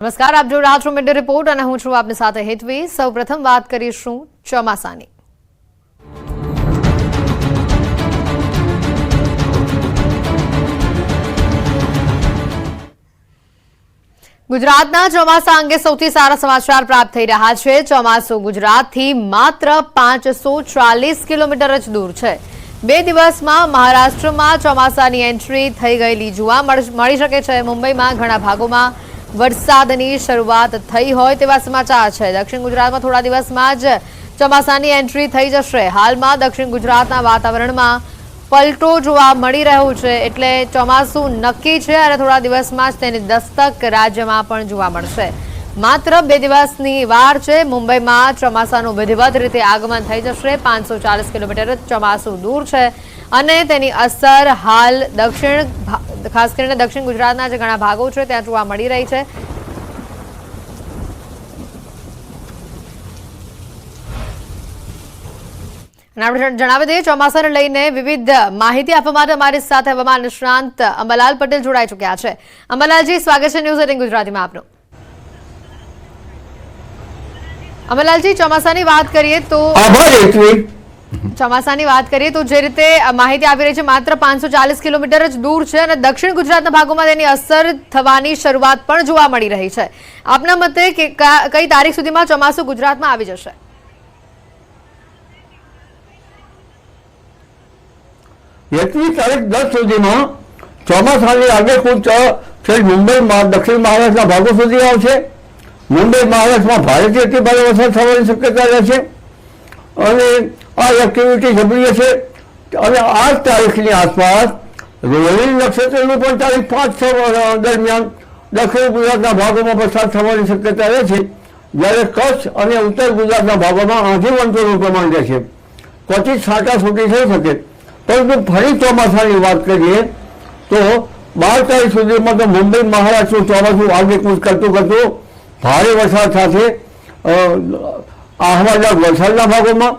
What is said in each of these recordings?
નમસ્કાર, આપ જોઈ રહ્યા છો મીડિયા રિપોર્ટ અને હું છું આપની સાથે હેતવી। સૌપ્રથમ વાત કરીશું ચોમાસાની। ગુજરાતના ચોમાસા અંગે સૌથી સારા સમાચાર પ્રાપ્ત થઈ રહ્યા છે। ચોમાસું ગુજરાતથી માત્ર 540 કિલોમીટર જ દૂર છે। 2 દિવસમાં મહારાષ્ટ્રમાં ચોમાસાની એન્ટ્રી થઈ ગયેલી જોવા મળી શકે છે। મુંબઈમાં ઘણા ભાગોમાં વરસાદની શરૂઆત થઈ હોય તેવા સમાચાર છે। દક્ષિણ ગુજરાતમાં થોડા દિવસમાં જ ચોમાસાની એન્ટ્રી થઈ જશે। હાલમાં દક્ષિણ ગુજરાતના વાતાવરણમાં પલટો જોવા મળી રહ્યો છે, એટલે ચોમાસું નક્કી છે અને થોડા દિવસમાં જ તેની દસ્તક રાજ્યમાં પણ જોવા મળશે। માત્ર 2 દિવસની વાર છે। મુંબઈમાં ચોમાસાનું વિધિવત રીતે આગમન થઈ જશે। 540 કિલોમીટર ચોમાસું દૂર છે અને તેની અસર હાલ ખાસ કરીને દક્ષિણ ગુજરાતના જે ઘણા ભાગો છે ત્યાં જોવા મળી રહી છે। આપણે જણાવી દઈએ, ચોમાસાને લઈને વિવિધ માહિતી આપવા માટે અમારી સાથે હવામાન નિષ્ણાંત અંબાલાલ પટેલ જોડાઈ ચૂક્યા છે। અંબાલાલજી, સ્વાગત છે ન્યૂઝ 18 ગુજરાતીમાં આપનું। અંબાલાલજી, ચોમાસાની વાત કરીએ તો જે રીતે માહિતી આવી રહી છે, માત્ર 540 કિલોમીટર જ દૂર છે અને દક્ષિણ ગુજરાતના ભાગોમાં તેની અસર થવાની શરૂઆત પણ જોવા મળી રહી છે। આપના મતે કઈ તારીખ સુધીમાં ચોમાસું ગુજરાતમાં આવી જશે? તારીખ 10 સુધીમાં ચોમાસાની આગેકૂચ મુંબઈ દક્ષિણ મહારાષ્ટ્રના ભાગો સુધી આવશે। મુંબઈ મહારાષ્ટ્રમાં ભારેથી અતિ ભારે વરસાદ થવાની શક્યતા રહેશે અને આ એક્ટિવિટી જબરી છે અને 8 તારીખની આસપાસ રોહિણી નક્ષત્રની પણ તારીખ 5-6 દરમિયાન દક્ષિણ ગુજરાતના ભાગોમાં વરસાદ થવાની શક્યતા રહેશે, જ્યારે કચ્છ અને ઉત્તર ગુજરાતના ભાગોમાં આંધી વંટોળનું પ્રમાણ રહેશે। ક્વચિત છાંટાછૂટી થઈ શકે, પરંતુ ફરી ચોમાસાની વાત કરીએ તો 12 તારીખ સુધીમાં તો મુંબઈ મહારાષ્ટ્રનું ચોમાસું આગેકૂચ કરતું ભારે વરસાદ સાથે અહમદાબાદ વલસાડના ભાગોમાં,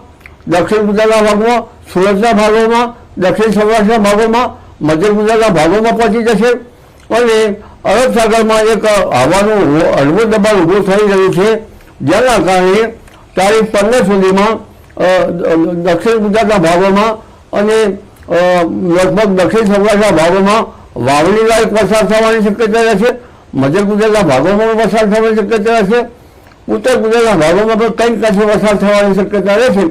દક્ષિણ ગુજરાતના ભાગોમાં, સુરતના ભાગોમાં, દક્ષિણ સૌરાષ્ટ્રના ભાગોમાં, મધ્ય ગુજરાતના ભાગોમાં પહોંચી જશે અને અરબ સાગરમાં એક હવાનું હળવું દબાણ ઊભું થઈ રહ્યું છે, જેના કારણે તારીખ 15 સુધીમાં દક્ષિણ ગુજરાતના ભાગોમાં અને લગભગ દક્ષિણ સૌરાષ્ટ્રના ભાગોમાં વાવણી લાયક વરસાદ થવાની શક્યતા રહેશે। મધ્ય ગુજરાતના ભાગોમાં પણ વરસાદ થવાની શક્યતા રહેશે। ઉત્તર ગુજરાતના ભાગોમાં પણ કંઈક કચ્છે વરસાદ થવાની શક્યતા રહેશે।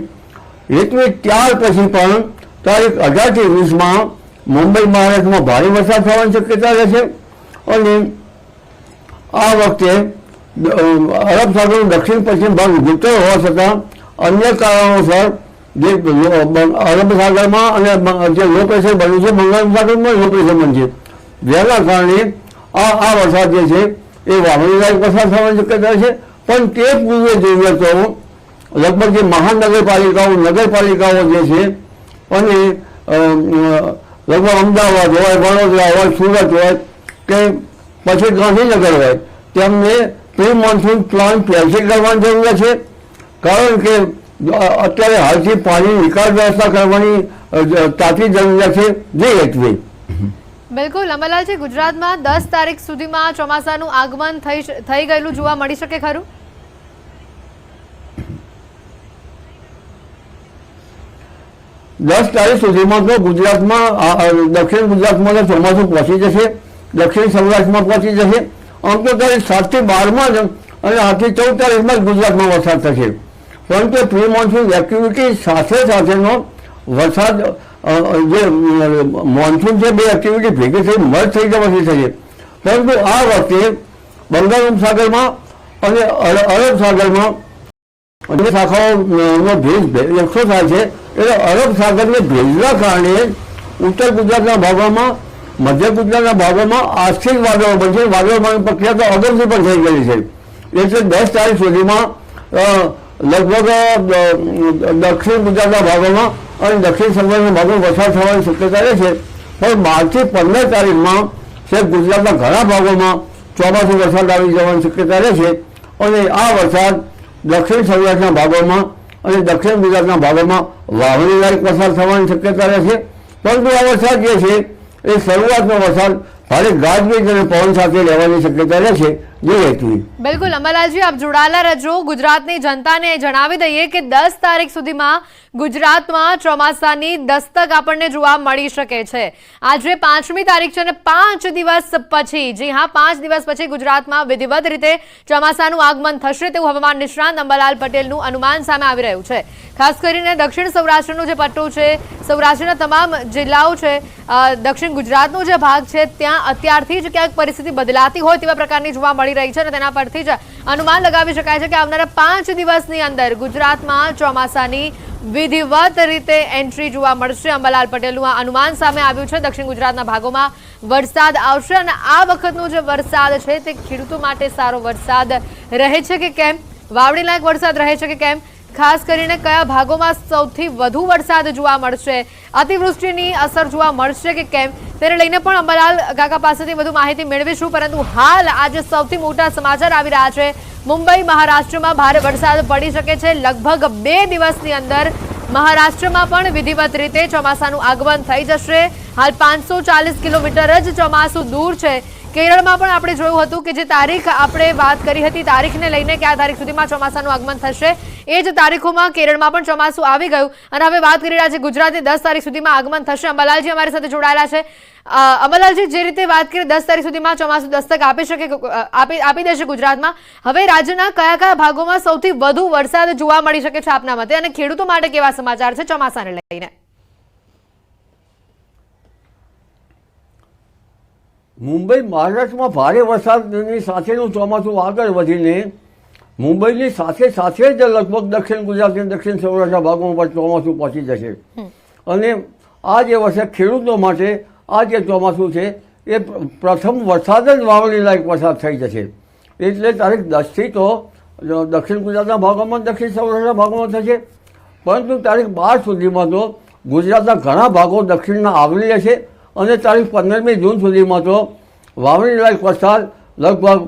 એટલે ત્યાર પછી પણ તારીખ 18 થી 20માં મુંબઈ મહારાષ્ટ્રમાં ભારે વરસાદ થવાની શક્યતા રહેશે અને આ વખતે અરબ સાગરનો દક્ષિણ પશ્ચિમ ભાગ ઘૂંટો હોવા છતાં અન્ય કારણોસર જે અરબ સાગરમાં અને જે લો પ્રેશર બન્યું છે, બંગાળ સાગરમાં લો પ્રેશર બનશે, જેના કારણે આ વરસાદ જે છે એ વાવણી લાયક વરસાદ થવાની શક્યતા છે। પણ તે પૂર્વે જોઈએ તો લગભગ જે મહાનગરપાલિકાઓ નગરપાલિકાઓ જે છે અને લગભગ અમદાવાદ હોય, વડોદરા હોય, સુરત હોય કે પછી ગાંધીનગર હોય, તેમને પ્રી મોન્સૂન પ્લાન પહેલથી કરવાની જરૂર છે, કારણ કે અત્યારે હાલથી પાણી નિકાલ વ્યવસ્થા કરવાની તાતી જરૂરિયાત છે। જે હેતવી બિલકુલ અંબાલાલજી, ગુજરાતમાં 10 તારીખ સુધીમાં ચોમાસાનું આગમન થઈ ગયેલું જોવા મળી શકે ખરું? તારીખ સુધીમાં તો ગુજરાતમાં દક્ષિણ ગુજરાતમાં ચોમાસું પહોંચી જશે, દક્ષિણ સૌરાષ્ટ્રમાં પહોંચી જશે। આમ તો તારીખ 7 થી 12માં જ અને 8 થી 14 તારીખમાં જ ગુજરાતમાં વરસાદ થશે, પરંતુ પ્રી મોન્સૂન એક્ટિવિટી સાથેનો વરસાદ જે મોન્સૂન છે, બે એક્ટિવિટી ભેગી થઈ મર્જ થઈ જવાથી થશે। પરંતુ આ વખતે બંગાળ ઉપસાગરમાં અને અરબ સાગરમાં અન્ય શાખાઓનો ભેજ એકઠો થાય છે, એટલે અરબ સાગરને ભેજના કારણે ઉત્તર ગુજરાતના ભાગોમાં, મધ્ય ગુજરાતના ભાગોમાં આંશિક વાદળો બનશે। વાદળોની પ્રક્રિયા તો અગાઉથી પણ થઈ ગયેલી છે, એટલે 10 તારીખ સુધીમાં લગભગ દક્ષિણ ગુજરાતના ભાગોમાં અને દક્ષિણ સૌરાષ્ટ્રના ભાગોમાં વરસાદ થવાની શક્યતા રહેશે। પણ 12 થી 15 તારીખમાં ગુજરાતના ઘણા ભાગોમાં ચોમાસું વરસાદ આવી જવાની શક્યતા રહેશે અને આ વરસાદ દક્ષિણ સૌરાષ્ટ્રના ભાગોમાં અને દક્ષિણ ગુજરાતના ભાગોમાં વાવણી લાયક વરસાદ થવાની શક્યતા રહેશે। પરંતુ આ વરસાદ જે છે એ શરૂઆતનો વરસાદ ભારે ગાજવીજ અને પવન સાથે રહેવાની શક્યતા રહેશે, જય હેતવી। બિલકુલ અંબાલાલજી, આપ જોડાયેલા રહેજો। ગુજરાતની જનતાને જણાવી દઈએ કે 10 તારીખ સુધીમાં ગુજરાતમાં ચોમાસાની દસ્તક આપણને જોવા મળી શકે છે। આજે 5મી તારીખ છે અને 5 દિવસ પછી, જી હા 5 દિવસ પછી ગુજરાતમાં વિધિવત રીતે ચોમાસાનું આગમન થશે તેવું હવામાન નિષ્ણાંત અંબાલાલ પટેલનું અનુમાન સામે આવી રહ્યું છે। ખાસ કરીને દક્ષિણ સૌરાષ્ટ્રનો જે પટ્ટો છે, સૌરાષ્ટ્રના તમામ જિલ્લાઓ છે, દક્ષિણ ગુજરાતનો જે ભાગ છે, ત્યાં અત્યારથી જ ક્યાંક પરિસ્થિતિ બદલાતી હોય તેવા પ્રકારની જોવા મળી રહી છે અને તેના પરથી જ અનુમાન લગાવી શકાય છે કે આવનારા 5 દિવસની અંદર ગુજરાતમાં ચોમાસાની વિધિવત રીતે એન્ટ્રી જોવા મળશે। અંબાલાલ પટેલનું આ અનુમાન સામે આવ્યું છે। દક્ષિણ ગુજરાતના ભાગોમાં વરસાદ આવશે અને આ વખતનો જે વરસાદ છે તે ખેડૂતો માટે સારો વરસાદ રહે છે કે કેમ, વાવણી લાયક વરસાદ રહે છે કે કેમ, ખાસ કરીને કયા ભાગોમાં સૌથી વધુ વરસાદ જોવા મળશે, અતિવૃષ્ટિની અસર જોવા મળશે કે કેમ, તેને લઈને પણ અંબાલાલ કાકા પાસેથી વધુ માહિતી મેળવીશું। પરંતુ હાલ આજે સૌથી મોટા સમાચાર આવી રહ્યા છે। મુંબઈ મહારાષ્ટ્રમાં ભારે વરસાદ પડી શકે છે। લગભગ 2 દિવસની અંદર મહારાષ્ટ્રમાં પણ વિધિવત રીતે ચોમાસાનું આગમન થઈ જશે। હાલ 540 કિલોમીટર જ ચોમાસું દૂર છે। કેરળમાં પણ આપણે જોયું હતું કે જે તારીખ આપણે વાત કરી હતી, તારીખને લઈને કે આ તારીખ સુધીમાં ચોમાસાનું આગમન થશે, એ જ તારીખોમાં કેરળમાં પણ ચોમાસું આવી ગયું અને હવે વાત કરી રહ્યા છે ગુજરાતની 10 તારીખ સુધીમાં આગમન થશે। અંબાલાલજી અમારી સાથે જોડાયેલા છે। અંબાલાલજી, જે રીતે વાત કરી 10 તારીખ સુધીમાં ચોમાસું દસ્તક આપી દેશે ગુજરાતમાં, હવે રાજ્યના કયા કયા ભાગોમાં સૌથી વધુ વરસાદ જોવા મળી શકે છે આપના મતે, અને ખેડૂતો માટે કેવા સમાચાર છે ચોમાસાને લઈને? મુંબઈ મહારાષ્ટ્રમાં ભારે વરસાદની સાથેનું ચોમાસું આગળ વધીને મુંબઈની સાથે સાથે જ લગભગ દક્ષિણ ગુજરાતની દક્ષિણ સૌરાષ્ટ્રના ભાગોમાં પણ ચોમાસું પહોંચી જશે અને આ જે વર્ષે ખેડૂતો માટે આ જે ચોમાસું છે એ પ્રથમ વરસાદ જ વાવણી લાયક વરસાદ થઈ જશે। એટલે તારીખ 10થી તો દક્ષિણ ગુજરાતના ભાગોમાં દક્ષિણ સૌરાષ્ટ્રના ભાગોમાં થશે, પરંતુ તારીખ 12 સુધીમાં તો ગુજરાતના ઘણા ભાગો દક્ષિણના આવરી લેશે અને તારીખ 15મી જૂન સુધીમાં તો વાવણી લાયક વરસાદ લગભગ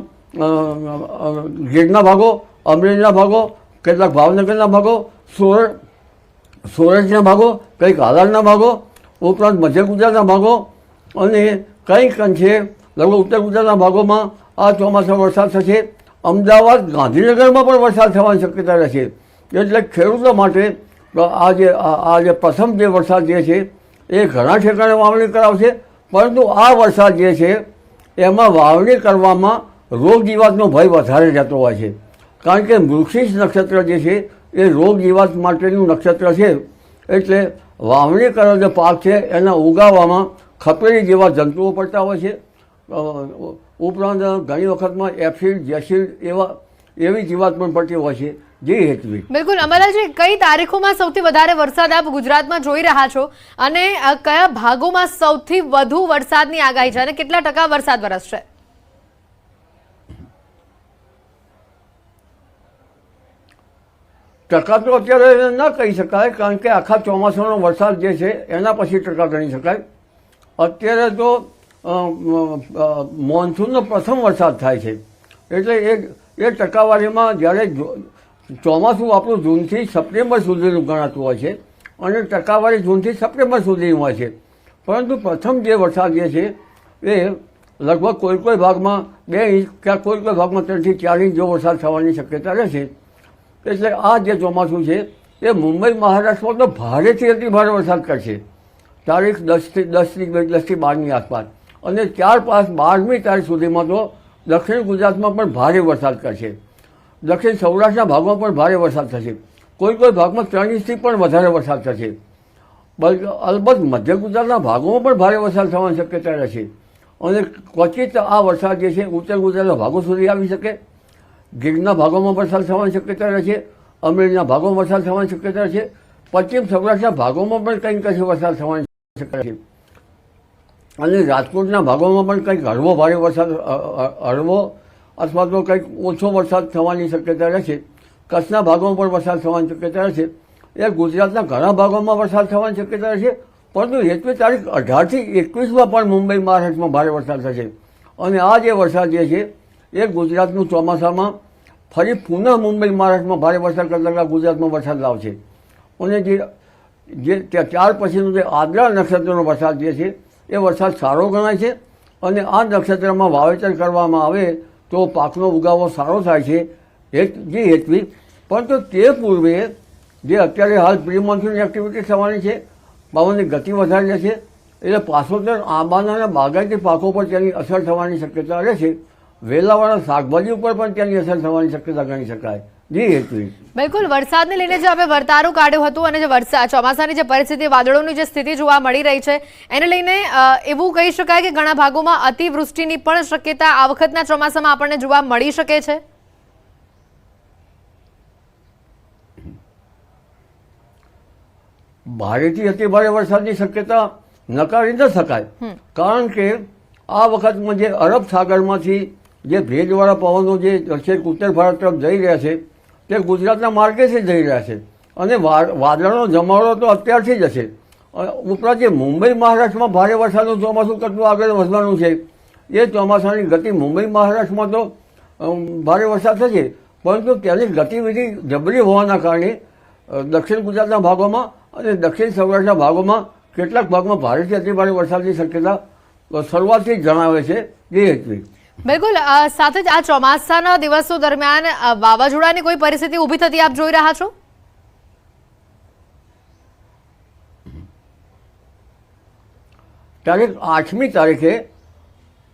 ગીરના ભાગો, અમરેલીના ભાગો, કેટલાક ભાવનગરના ભાગો, સુરતના ભાગો, કંઈક હાલારના ભાગો, ઉપરાંત મધ્ય ગુજરાતના ભાગો અને કંઈક અંશે લગભગ ઉત્તર ગુજરાતના ભાગોમાં આ ચોમાસા વરસાદ થશે। અમદાવાદ, ગાંધીનગરમાં પણ વરસાદ થવાની શક્યતા રહેશે। એટલે ખેડૂતો માટે આ જે પ્રથમ જે વરસાદ જે છે એ ઘણા ઠેકાણે વાવણી કરાવશે, પરંતુ આ વરસાદ જે છે એમાં વાવણી કરવામાં રોગ જીવાતનો ભય વધારે રહેતો હોય છે, કારણ કે મૃગશીર્ષ નક્ષત્ર જે છે એ રોગ જીવાત માટેનું નક્ષત્ર છે। એટલે વાવણી કરેલો જે પાક છે એના ઉગાવવામાં ખપેરી જેવા જંતુઓ પડતા હોય છે। ઉપરાંત ઘણી વખતમાં એફિડ, જેસિડ એવી જીવાત પણ પડતી હોય છે। જી હેતવી। બિલકુલ અંબાલાલજી, કઈ તારીખોમાં સૌથી વધારે વરસાદ આપ ગુજરાતમાં જોઈ રહ્યા છો અને કયા ભાગોમાં સૌથી વધુ વરસાદની આગાહી છે અને કેટલા ટકા વરસાદ વરસશે? ટકા તો અત્યારે ન કહી શકાય, કારણ કે આખા ચોમાસાનો વરસાદ જે છે એના પછી ટકા ગણી શકાય। અત્યારે તો મોન્સૂનનો પ્રથમ વરસાદ થાય છે, એટલે એ ટકાવારીમાં જ્યારે ચોમાસું આપણું જૂનથી સપ્ટેમ્બર સુધીનું ગણાતું હોય છે અને ટકાવારી જૂનથી સપ્ટેમ્બર સુધીનું હોય છે, પરંતુ પ્રથમ જે વરસાદ જે છે એ લગભગ કોઈ ભાગમાં 2 ઇંચ કે કોઈ ભાગમાં 3 થી 4 ઇંચ જેવો વરસાદ થવાની શક્યતા રહેશે। એટલે આ જે ચોમાસું છે એ મુંબઈ મહારાષ્ટ્રમાં તો ભારેથી અતિ ભારે વરસાદ કરશે તારીખ 10થી 12ની આસપાસ, અને 12મી તારીખ સુધીમાં તો દક્ષિણ ગુજરાતમાં પણ ભારે વરસાદ કરશે। દક્ષિણ સૌરાષ્ટ્રના ભાગમાં પણ ભારે વરસાદ થશે, કોઈ ભાગમાં 3 ઇંચથી પણ વધારે વરસાદ થશે। અલબત્ત મધ્ય ગુજરાતના ભાગોમાં પણ ભારે વરસાદ થવાની શક્યતા રહેશે અને ક્વચિત આ વરસાદ જે છે ઉત્તર ગુજરાતના ભાગો સુધી આવી શકે। ગીરના ભાગોમાં વરસાદ થવાની શક્યતા રહેશે, અમરેલીના ભાગોમાં વરસાદ થવાની શક્યતા રહેશે, પશ્ચિમ સૌરાષ્ટ્રના ભાગોમાં પણ કંઈક વરસાદ થવાની શક્યતા છે અને રાજકોટના ભાગોમાં પણ કંઈક હળવો ભારે વરસાદ, હળવો અથવા તો કંઈક ઓછો વરસાદ થવાની શક્યતા રહેશે। કચ્છના ભાગોમાં પણ વરસાદ થવાની શક્યતા રહેશે। એ ગુજરાતના ઘણા ભાગોમાં વરસાદ થવાની શક્યતા રહેશે, પરંતુ હેતવી તારીખ 18થી 21માં પણ મુંબઈ મહારાષ્ટ્રમાં ભારે વરસાદ થશે અને આ જે વરસાદ જે છે એ ગુજરાતનું ચોમાસામાં ફરી પુનઃ મુંબઈ મહારાષ્ટ્રમાં ભારે વરસાદ કરતાં ગુજરાતમાં વરસાદ લાવશે અને જે ત્યાર પછીનો જે આદ્રા નક્ષત્રનો વરસાદ જે છે એ વરસાદ સારો ગણાય છે અને આ નક્ષત્રમાં વાવેતર કરવામાં આવે તો પાકનો ઉગાવો સારો થાય છે જે હેતુથી. પરંતુ તે પૂર્વે જે અત્યારે હાલ પ્રી મોન્સૂન એક્ટિવિટી થવાની છે, પવનની ગતિ વધારી છે, એટલે પાછોતર આંબાના અને બાગાયતી પાકો પર તેની અસર થવાની શક્યતા રહે છે. વેલાવાળા શાકભાજી ઉપર પણ તેની અસર થવાની શક્યતા ગણી શકાય. જી હેતુથી બિલકુલ વરસાદને લઈને જે આપણે વર્તારું કાઢ્યું હતું અને જે ચોમાસાની જે પરિસ્થિતિ, વાદળોની જે સ્થિતિ જોવા મળી રહી છે, એને લઈને એવું કહી શકાય કે ઘણા ભાગોમાં અતિવૃષ્ટિની પણ શક્યતા આ વખતના ચોમાસામાં આપણને જોવા મળી શકે છે. ભારેથી અતિ ભારે વરસાદની શક્યતા નકારી ન શકાય. કારણ કે આ વખતમાં જે અરબ સાગરમાંથી જે ભેજવાળા પવનો જે છેક ઉત્તર ભારત તરફ જઈ રહ્યા છે તે ગુજરાતના માર્ગેથી જઈ રહ્યા છે અને વાદળનો જમાવડો તો અત્યારથી જ હશે. ઉપરાંત જે મુંબઈ મહારાષ્ટ્રમાં ભારે વરસાદનું ચોમાસું કેટલું આગળ વધવાનું છે, એ ચોમાસાની ગતિ મુંબઈ મહારાષ્ટ્રમાં તો ભારે વરસાદ થશે, પરંતુ તેની ગતિવિધિ જબરી હોવાના કારણે દક્ષિણ ગુજરાતના ભાગોમાં અને દક્ષિણ સૌરાષ્ટ્રના ભાગોમાં કેટલાક ભાગમાં ભારેથી અતિભારે વરસાદની શક્યતા શરૂઆતથી જ જણાવે છે. એ હેતુથી બિલકુલ સાથે જ આ ચોમાસાના દિવસો દરમિયાન વાવાઝોડાની કોઈ પરિસ્થિતિ ઊભી થતી આપ જોઈ રહ્યા છો? તારીખ 8મી તારીખે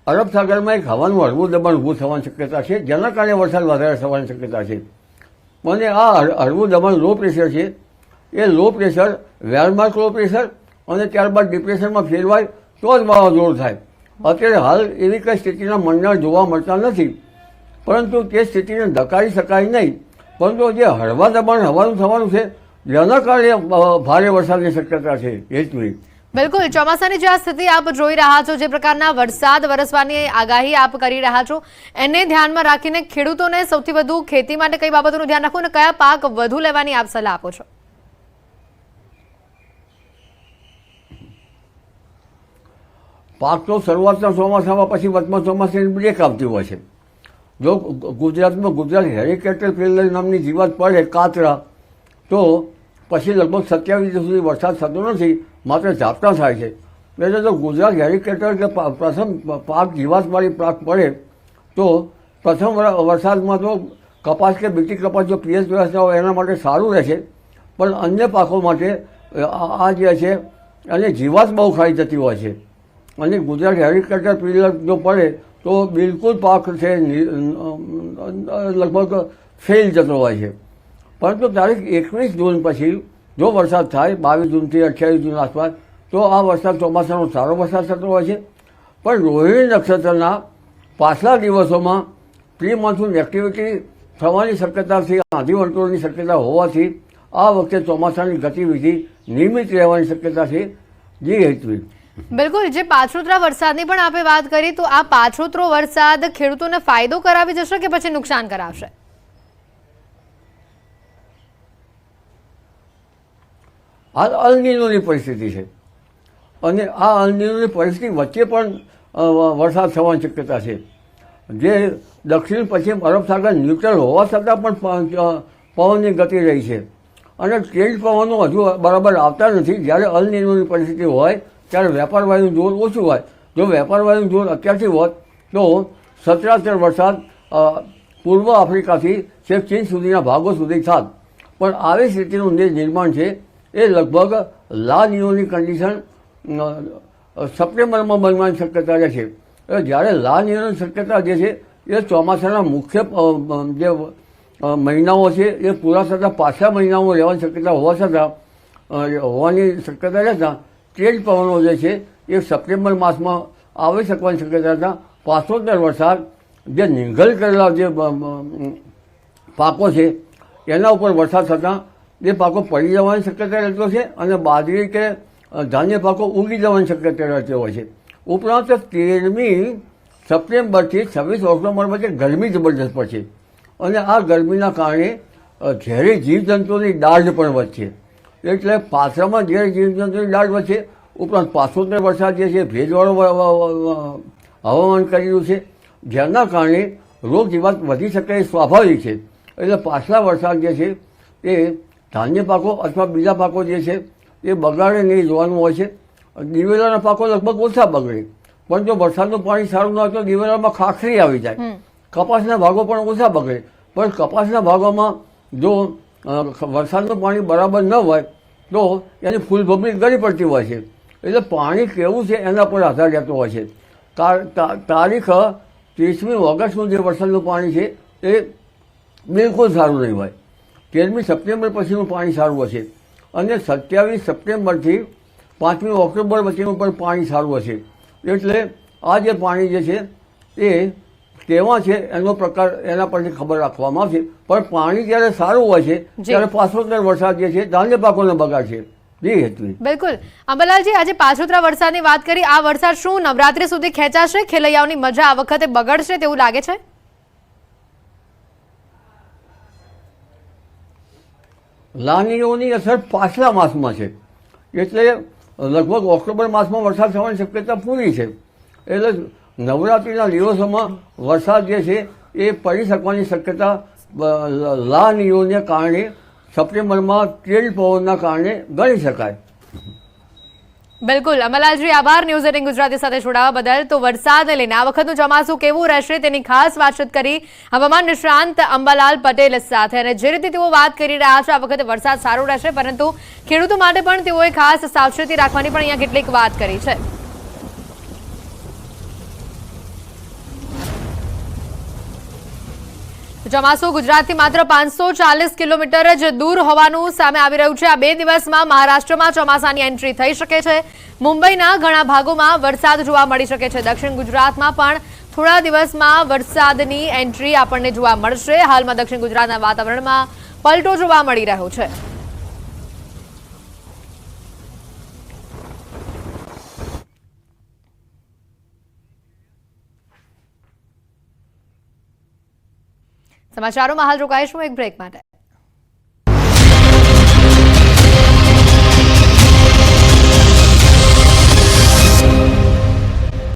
અરબ સાગરમાં એક હવાનું હળવું દબાણ ઊભું થવાની શક્યતા છે, જેના કારણે વરસાદ વધારે થવાની શક્યતા છે. અને આ હળવું દબાણ લો પ્રેશર છે, એ લો પ્રેશર વેરમાર્ક લો પ્રેશર અને ત્યારબાદ ડિપ્રેશનમાં ફેરવાય તો જ વાવાઝોડું થાય. અત્યારે હાલ એવી કઈ સ્થિતિના મંડળ જોવા મળતા નથી, પરંતુ તે સ્થિતિને ધકારી શકાય નહીં. પરંતુ જે હળવા દબાણ હવાનું થવાનું છે, જેના કારણે ભારે વરસાદની શક્યતા છે. હેતુથી બિલકુલ ચોમાસાની જે આ સ્થિતિ આપ જોઈ રહ્યા છો, જે પ્રકારના વરસાદ વરસવાની આગાહી આપ કરી રહ્યા છો, એને ધ્યાનમાં રાખીને ખેડૂતોને સૌથી વધુ ખેતી માટે કઈ બાબતોનું ધ્યાન રાખવું અને કયા પાક વધુ લેવાની આપ સલાહ આપો છો? પાક તો શરૂઆતના ચોમાસામાં પછી વચમાં ચોમાસાની બ્રેક આવતી હોય છે. જો ગુજરાતમાં ગુજરાત હેરિકેટર ફિલ્ડ નામની જીવાત પડે કાતરા, તો પછી લગભગ 27 દિવસ સુધી વરસાદ થતો નથી, માત્ર ઝાપટા થાય છે. એટલે જો ગુજરાત હેરિકેટર કે પ્રથમ પાક જીવાતવાળી પાક પડે તો પ્રથમ વરસાદમાં તો કપાસ કે બીટી કપાસ જો પીએચ વ્યવસ્થા હોય એના માટે સારું રહેશે, પણ અન્ય પાકો માટે આ જે છે અને જીવાત બહુ ખાઈ જતી હોય છે. અને ગુજરાત હેરિકલ્ચર પીરિયડ જો પડે તો બિલકુલ પાક છે લગભગ ફેલ જતો હોય છે. પરંતુ તારીખ 21 જૂન પછી જો વરસાદ થાય, 22 જૂનથી 28 જૂન આસપાસ, તો આ વરસાદ ચોમાસાનો સારો વરસાદ થતો હોય છે. પણ રોહિણી નક્ષત્રના પાછલા દિવસોમાં પ્રી મોન્સૂન એક્ટિવિટી થવાની શક્યતાથી આંધી વંટોળની શક્યતા હોવાથી આ વખતે ચોમાસાની ગતિવિધિ નિયમિત રહેવાની શક્યતા છે. જે હેતુથી બિલકુલ જે પાછોતરા વરસાદની પણ આપણે વાત કરી, તો આ પાછોતરો વરસાદ ખેડૂતોને ફાયદો કરાવી જશે કે પછી નુકસાન કરાવશે? હાલ અલ નીનોની પરિસ્થિતિ છે અને આ અલ નીનોની પરિસ્થિતિ વચ્ચે પણ વરસાદ થવાની શક્યતા છે. જે દક્ષિણ પશ્ચિમ અરબ સાગર ન્યુટ્રલ હોવા છતાં પણ પવનની ગતિ રહી છે અને ટ્રેન્ડ પવનો હજુ બરાબર આવતા નથી. જ્યારે અલ નીનોની પરિસ્થિતિ હોય ત્યારે વેપાર વાયુનું જોર ઓછું હોય. જો વેપાર વાયુનું જોર અત્યારથી હોત તો સચરાચર વરસાદ પૂર્વ આફ્રિકાથી છેક ચીન સુધીના ભાગો સુધી થાત. પણ આવી સ્થિતિનું જે નિર્માણ છે એ લગભગ લા નીનોની કન્ડિશન સપ્ટેમ્બરમાં બનવાની શક્યતા રહે છે. જ્યારે લા નીનોની શક્યતા જે છે એ ચોમાસાના મુખ્ય જે મહિનાઓ છે એ પૂરા થતાં પાછલા મહિનાઓ રહેવાની શક્યતા હોવાની શક્યતા રહેતા ટ્રેડ પવનો જે છે એ સપ્ટેમ્બર માસમાં આવી શકવાની શક્યતા હતા. પાછોતર વરસાદ જે નિંગલ કરેલા જે પાકો છે એના ઉપર વરસાદ થતાં એ પાકો પડી જવાની શક્યતા રહેતો છે અને બાજરી કે ધાન્ય પાકો ઉગી જવાની શક્યતા રહેતી હોય છે. ઉપરાંત 13મી સપ્ટેમ્બરથી 26 ઓક્ટોબર વચ્ચે ગરમી જબરદસ્ત પડશે અને આ ગરમીના કારણે ઝેરી જીવજંતુઓની દાઢ પણ વધશે. એટલે પાછળમાં ઝેરી જીવજંતુની દાઢ વધશે. ઉપરાંત પાછોતર વરસાદ જે છે ભેજવાળું હવામાન કરી રહ્યું છે, જેના કારણે રોગ જીવાત વધી શકે એ સ્વાભાવિક છે. એટલે પાછલા વરસાદ જે છે એ ધાન્ય પાકો અથવા બીજા પાકો જે છે એ બગાડે નહીં જોવાનું હોય છે. દિવેલાના પાકો લગભગ ઓછા બગડે, પણ જો વરસાદનું પાણી સારું ન હોય તો દિવેલામાં ખાખરી આવી જાય કપાસના ભાગો પણ ઓછા બગડે, પણ કપાસના ભાગોમાં જો વરસાદનું પાણી બરાબર ન હોય તો એની ફૂલભમરી ગળી પડતી હોય છે. એટલે પાણી કેવું છે એના પર આધાર રહેતો હોય છે. તારીખ 30મી ઓગસ્ટનું જે વરસાદનું પાણી છે એ બિલકુલ સારું નહીં હોય. 13મી સપ્ટેમ્બર પછીનું પાણી સારું હશે અને 27 સપ્ટેમ્બરથી 5મી ઓક્ટોબર વચ્ચેનું પણ પાણી સારું હશે. એટલે આ જે પાણી જે છે એ કેવા છે એનો પ્રકાર એના પરથી ખબર રાખવામાં આવશે. પણ પાણી જ્યારે સારું હોય છે ત્યારે પાછોતર વરસાદ જે છે ધાન્ય પાકોને બગાડશે. જી હેતવી. બિલકુલ. અંબાલાલજી, આજે પાછોતરા વરસાદની વાત કરી, આ વરસાદ શું નવરાત્રી સુધી ખેંચાશે? ખેલૈયાઓની મજા આ વખતે બગડશે તેવું લાગે છે? લાનીઓની અસર પાછલા માસમાં છે, એટલે લગભગ ઓક્ટોબર માસમાં વરસાદ થવાની શક્યતા પૂરી છે. એટલે નવરાત્રિના દિવસોમાં વરસાદ જે છે એ પડી શકવાની શક્યતા લાનીઓને કારણે સપ્ટેમ્બરમાં તેજ પવનના કારણે ગણી શકાય. બિલકુલ. અંબાલાલજી, આભાર ન્યૂઝ 18 ગુજરાતી સાથે જોડાવા બદલ. તો વરસાદને લઈને આ વખતનું ચોમાસું કેવું રહેશે તેની ખાસ વાતચીત કરી હવામાન નિષ્ણાંત અંબાલાલ પટેલ સાથે. અને જે રીતે તેઓ વાત કરી રહ્યા છે, આ વખતે વરસાદ સારો રહેશે, પરંતુ ખેડૂતો માટે પણ તેઓએ ખાસ સાવચેતી રાખવાની પણ અહીંયા કેટલીક વાત કરી છે. ચોમાસું ગુજરાતથી માત્ર 540 કિલોમીટર જ દૂર હોવાનું સામે આવી રહ્યું છે. આ 2 દિવસમાં મહારાષ્ટ્રમાં ચોમાસાની એન્ટ્રી થઈ શકે છે. મુંબઈના ઘણા ભાગોમાં વરસાદ જોવા મળી શકે છે. દક્ષિણ ગુજરાતમાં પણ થોડા દિવસમાં વરસાદની એન્ટ્રી આપણને જોવા મળશે. હાલમાં દક્ષિણ ગુજરાતના વાતાવરણમાં પલટો જોવા મળી રહ્યો છે. સમાચારોમાં હાલ રોકાઈશું એક બ્રેક માટે.